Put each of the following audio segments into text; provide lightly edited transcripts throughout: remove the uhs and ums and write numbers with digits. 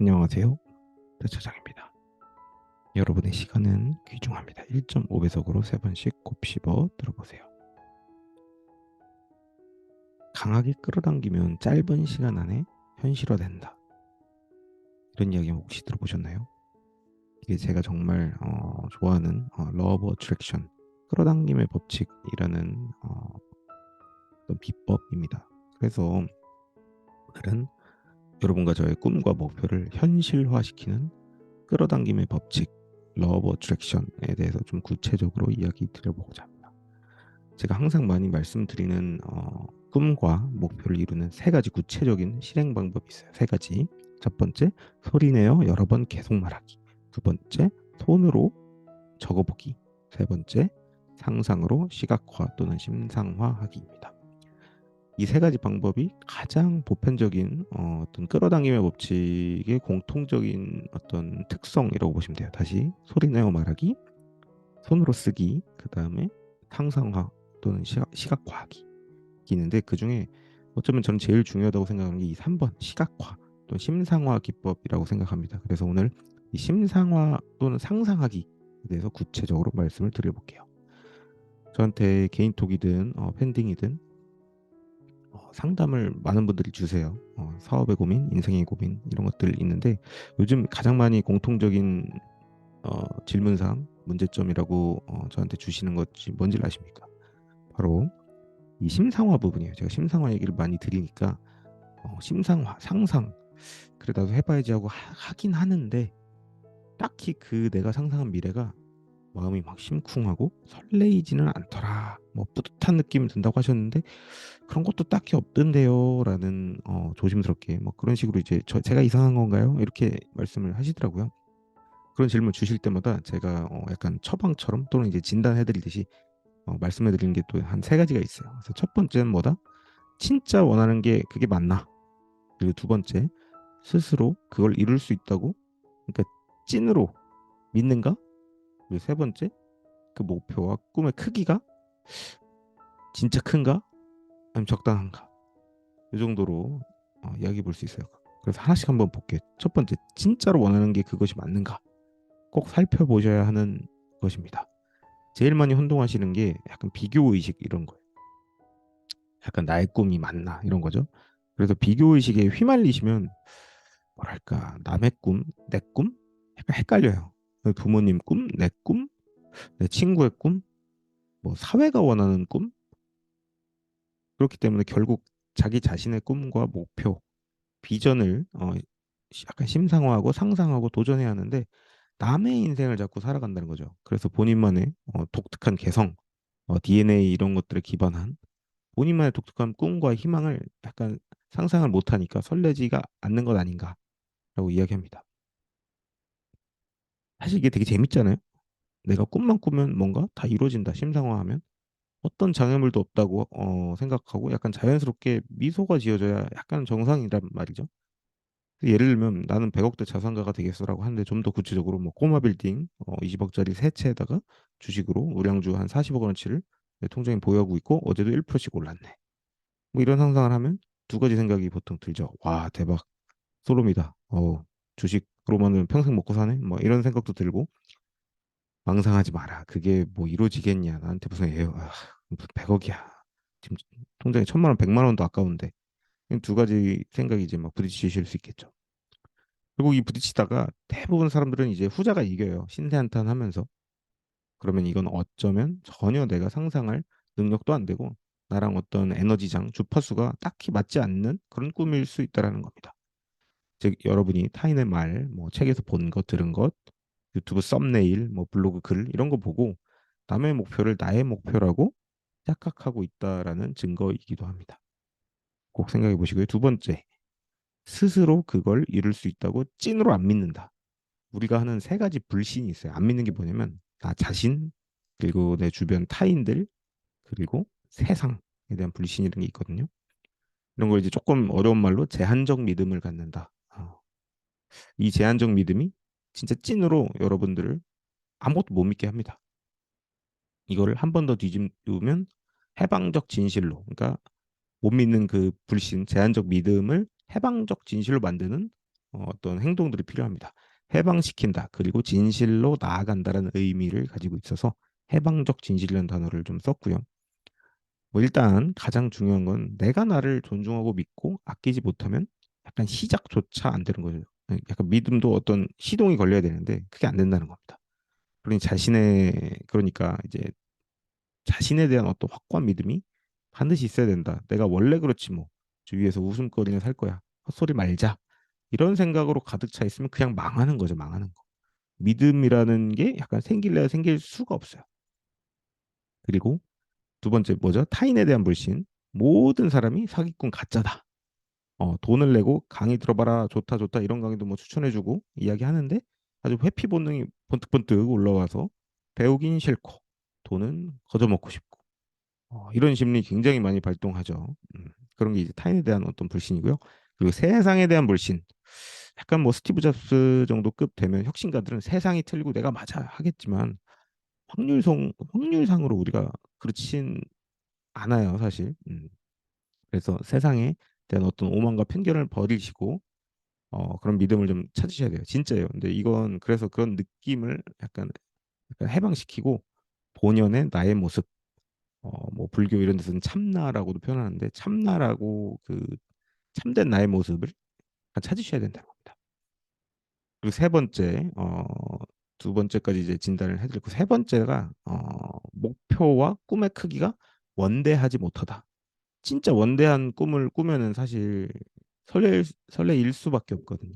안녕하세요. 대차장입니다. 여러분의 시간은 귀중합니다. 1.5배속으로 3번씩 곱씹어 들어보세요. 강하게 끌어당기면 짧은 시간 안에 현실화된다. 이런 이야기 혹시 들어보셨나요? 이게 제가 정말 좋아하는 Law of Attraction, 끌어당김의 법칙이라는 어떤 비법입니다. 그래서 오늘은 여러분과 저의 꿈과 목표를 현실화시키는 끌어당김의 법칙, Law of Attraction에 대해서 좀 구체적으로 이야기 드려보고자 합니다. 제가 항상 많이 말씀드리는 꿈과 목표를 이루는 세 가지 구체적인 실행 방법이 있어요. 세 가지. 첫 번째, 소리내어 여러 번 계속 말하기. 두 번째, 손으로 적어보기. 세 번째, 상상으로 시각화 또는 심상화하기입니다. 이 세 가지 방법이 가장 보편적인 어떤 끌어당김의 법칙의 공통적인 어떤 특성이라고 보시면 돼요. 다시 소리내어 말하기, 손으로 쓰기, 그 다음에 상상화 또는 시각화하기 있는데 그 중에 어쩌면 저는 제일 중요하다고 생각하는 게 이 3번 시각화 또는 심상화 기법이라고 생각합니다. 그래서 오늘 이 심상화 또는 상상하기에 대해서 구체적으로 말씀을 드려볼게요. 저한테 개인톡이든 팬딩이든 상담을 많은 분들이 주세요. 사업의 고민, 인생의 고민 이런 것들 있는데 요즘 가장 많이 공통적인 질문사항, 문제점이라고 저한테 주시는 것이 뭔지 아십니까? 바로 이 심상화 부분이에요. 제가 심상화 얘기를 많이 드리니까 심상화, 상상 그래 나도 해봐야지 하고 하긴 하는데 딱히 그 내가 상상한 미래가 마음이 막 심쿵하고 설레이지는 않더라. 뭐 뿌듯한 느낌이 든다고 하셨는데 그런 것도 딱히 없던데요라는 조심스럽게 뭐 그런 식으로 이제 제가 이상한 건가요? 이렇게 말씀을 하시더라고요. 그런 질문 주실 때마다 제가 약간 처방처럼 또는 이제 진단해 드리듯이 말씀해 드리는 게 또 한 세 가지가 있어요. 그래서 첫 번째는 뭐다? 진짜 원하는 게 그게 맞나? 그리고 두 번째, 스스로 그걸 이룰 수 있다고? 그러니까 찐으로 믿는가? 그리고 세 번째, 그 목표와 꿈의 크기가 진짜 큰가? 아니면 적당한가? 이 정도로 이야기해 볼 수 있어요. 그래서 하나씩 한번 볼게요. 첫 번째, 진짜로 원하는 게 그것이 맞는가? 꼭 살펴보셔야 하는 것입니다. 제일 많이 혼동하시는 게 약간 비교 의식 이런 거예요. 약간 나의 꿈이 맞나 이런 거죠. 그래서 비교 의식에 휘말리시면 뭐랄까 남의 꿈, 내 꿈? 약간 헷갈려요. 부모님 꿈, 내 꿈, 내 친구의 꿈, 뭐 사회가 원하는 꿈? 그렇기 때문에 결국 자기 자신의 꿈과 목표, 비전을 약간 심상화하고 상상하고 도전해야 하는데 남의 인생을 자꾸 살아간다는 거죠. 그래서 본인만의 독특한 개성, DNA 이런 것들에 기반한 본인만의 독특한 꿈과 희망을 약간 상상을 못하니까 설레지가 않는 것 아닌가라고 이야기합니다. 사실 이게 되게 재밌잖아요. 내가 꿈만 꾸면 뭔가 다 이루어진다. 심상화하면 어떤 장애물도 없다고 생각하고 약간 자연스럽게 미소가 지어져야 약간 정상이란 말이죠. 예를 들면 나는 100억대 자산가가 되겠어라고 하는데 좀 더 구체적으로 뭐 꼬마 빌딩 20억짜리 세 채에다가 주식으로 우량주 한 40억 원어치를 내 통장에 보유하고 있고 어제도 1%씩 올랐네. 뭐 이런 상상을 하면 두 가지 생각이 보통 들죠. 와 대박 소름이다. 주식으로만은 평생 먹고 사네. 뭐 이런 생각도 들고 망상하지 마라. 그게 뭐 이루어지겠냐. 나한테 무슨 100억이야. 지금 통장에 1,000만 원, 100만 원도 아까운데 두 가지 생각이 이제 막 부딪히실 수 있겠죠. 그리고 이 부딪히다가 대부분 사람들은 이제 후자가 이겨요. 신세한탄하면서. 그러면 이건 어쩌면 전혀 내가 상상할 능력도 안 되고 나랑 어떤 에너지장, 주파수가 딱히 맞지 않는 그런 꿈일 수 있다라는 겁니다. 즉 여러분이 타인의 말, 뭐 책에서 본 것, 들은 것, 유튜브 썸네일, 뭐 블로그 글 이런 거 보고 남의 목표를 나의 목표라고 착각하고 있다라는 증거이기도 합니다. 꼭 생각해 보시고요. 두 번째, 스스로 그걸 이룰 수 있다고 찐으로 안 믿는다. 우리가 하는 세 가지 불신이 있어요. 안 믿는 게 뭐냐면 나 자신, 그리고 내 주변 타인들, 그리고 세상에 대한 불신이라는 게 있거든요. 이런 걸 이제 조금 어려운 말로 제한적 믿음을 갖는다. 이 제한적 믿음이 진짜 찐으로 여러분들을 아무것도 못 믿게 합니다. 이거를 한 번 더 뒤집으면 해방적 진실로, 그러니까 못 믿는 그 불신, 제한적 믿음을 해방적 진실로 만드는 어떤 행동들이 필요합니다. 해방시킨다. 그리고 진실로 나아간다라는 의미를 가지고 있어서 해방적 진실이라는 단어를 좀 썼고요. 뭐 일단 가장 중요한 건 내가 나를 존중하고 믿고 아끼지 못하면 약간 시작조차 안 되는 거죠. 약간 믿음도 어떤 시동이 걸려야 되는데 그게 안 된다는 겁니다. 그러니까 이제 자신에 대한 어떤 확고한 믿음이 반드시 있어야 된다. 내가 원래 그렇지 뭐 주위에서 웃음거리나 살 거야. 헛소리 말자. 이런 생각으로 가득 차 있으면 그냥 망하는 거죠. 망하는 거. 믿음이라는 게 약간 생길래야 생길 수가 없어요. 그리고 두 번째 뭐죠? 타인에 대한 불신. 모든 사람이 사기꾼 가짜다. 돈을 내고 강의 들어봐라. 좋다 좋다 이런 강의도 뭐 추천해주고 이야기하는데 아주 회피 본능이 번뜩번뜩 올라와서 배우긴 싫고 돈은 거저먹고 싶고 이런 심리 굉장히 많이 발동하죠. 그런 게 이제 타인에 대한 어떤 불신이고요. 그리고 세상에 대한 불신. 약간 뭐 스티브 잡스 정도 급 되면 혁신가들은 세상이 틀리고 내가 맞아 하겠지만 확률상으로 우리가 그렇진 않아요, 사실. 그래서 세상에 대한 어떤 오만과 편견을 버리시고 그런 믿음을 좀 찾으셔야 돼요. 진짜예요. 근데 이건 그래서 그런 느낌을 약간 해방시키고 본연의 나의 모습, 뭐 불교 이런 데서는 참나라고도 표현하는데 참나라고 그 참된 나의 모습을 찾으셔야 된다는 겁니다. 그리고 세 번째, 두 번째까지 이제 진단을 해드렸고 세 번째가 목표와 꿈의 크기가 원대하지 못하다. 진짜 원대한 꿈을 꾸면은 사실 설레일 수밖에 없거든요.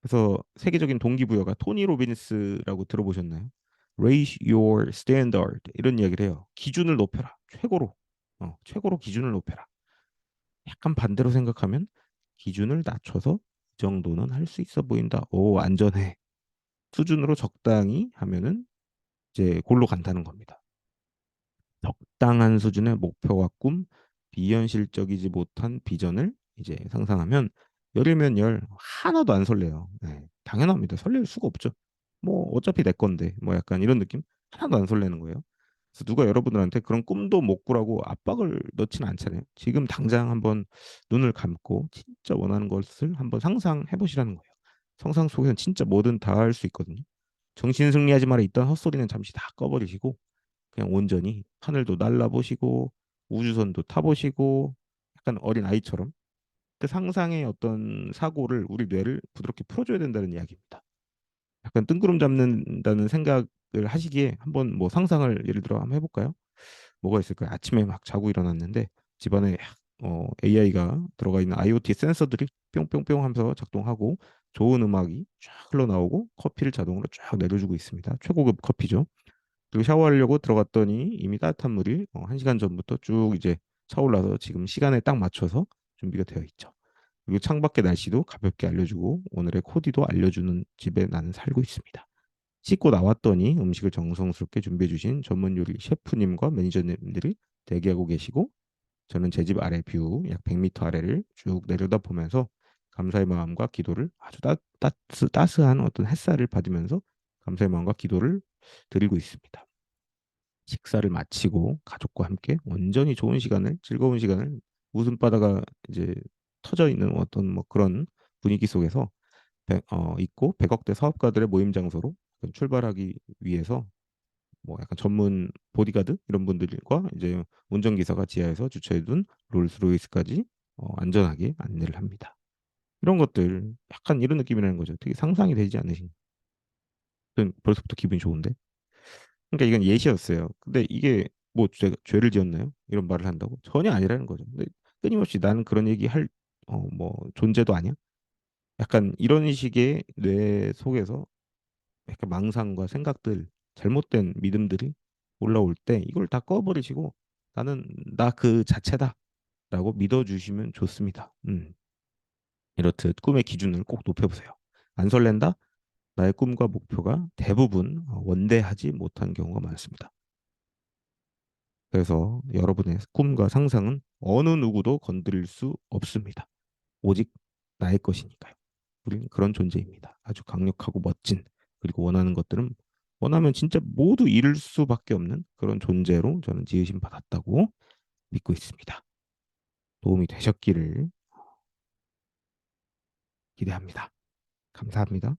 그래서 세계적인 동기부여가 토니 로빈스라고 들어보셨나요? Raise your standard 이런 이야기를 해요. 기준을 높여라. 최고로 기준을 높여라. 약간 반대로 생각하면 기준을 낮춰서 이 정도는 할 수 있어 보인다. 오, 안전해. 수준으로 적당히 하면은 이제 골로 간다는 겁니다. 적당한 수준의 목표와 꿈, 비현실적이지 못한 비전을 이제 상상하면 열이면 열 하나도 안 설레요. 네, 당연합니다. 설렐 수가 없죠. 뭐 어차피 내 건데 뭐 약간 이런 느낌 하나도 안 설레는 거예요. 그래서 누가 여러분들한테 그런 꿈도 못 꾸라고 압박을 넣지는 않잖아요. 지금 당장 한번 눈을 감고 진짜 원하는 것을 한번 상상해 보시라는 거예요. 상상 속에서는 진짜 뭐든 다 할 수 있거든요. 정신 승리하지 마라 있던 헛소리는 잠시 다 꺼버리시고 그냥 온전히 하늘도 날아보시고 우주선도 타보시고 약간 어린 아이처럼 그 상상의 어떤 사고를 우리 뇌를 부드럽게 풀어줘야 된다는 이야기입니다. 약간 뜬구름 잡는다는 생각을 하시기에 한번 뭐 상상을 예를 들어 한번 해볼까요? 뭐가 있을까요? 아침에 막 자고 일어났는데 집안에 AI가 들어가 있는 IoT 센서들이 뿅뿅뿅 하면서 작동하고 좋은 음악이 쫙 흘러나오고 커피를 자동으로 쫙 내려주고 있습니다. 최고급 커피죠. 그리고 샤워하려고 들어갔더니 이미 따뜻한 물이 1시간 전부터 쭉 이제 차올라서 지금 시간에 딱 맞춰서 준비가 되어 있죠. 그리고 창밖의 날씨도 가볍게 알려주고 오늘의 코디도 알려주는 집에 나는 살고 있습니다. 씻고 나왔더니 음식을 정성스럽게 준비해 주신 전문 요리 셰프님과 매니저님들이 대기하고 계시고 저는 제 집 아래 뷰 약 100m 아래를 쭉 내려다 보면서 감사의 마음과 기도를 아주 따스한 어떤 햇살을 받으면서 감사의 마음과 기도를 드리고 있습니다. 식사를 마치고 가족과 함께 온전히 좋은 시간을 즐거운 시간을 웃음바다가 이제 터져 있는 어떤 뭐 그런 분위기 속에서 있고 100억대 사업가들의 모임 장소로 출발하기 위해서 뭐 약간 전문 보디가드 이런 분들과 이제 운전기사가 지하에서 주차해둔 롤스로이스까지 안전하게 안내를 합니다. 이런 것들 약간 이런 느낌이라는 거죠. 되게 상상이 되지 않으신? 벌써부터 기분이 좋은데? 그러니까 이건 예시였어요. 근데 이게 뭐 제가 죄를 지었나요? 이런 말을 한다고? 전혀 아니라는 거죠. 근데 끊임없이 나는 그런 얘기 할 뭐 존재도 아니야? 약간 이런 식의 뇌 속에서 약간 망상과 생각들, 잘못된 믿음들이 올라올 때 이걸 다 꺼버리시고 나는 나 그 자체다라고 믿어주시면 좋습니다. 이렇듯 꿈의 기준을 꼭 높여보세요. 안 설렌다? 나의 꿈과 목표가 대부분 원대하지 못한 경우가 많습니다. 그래서 여러분의 꿈과 상상은 어느 누구도 건드릴 수 없습니다. 오직 나의 것이니까요. 우리는 그런 존재입니다. 아주 강력하고 멋진 그리고 원하는 것들은 원하면 진짜 모두 이룰 수밖에 없는 그런 존재로 저는 지으심 받았다고 믿고 있습니다. 도움이 되셨기를 기대합니다. 감사합니다.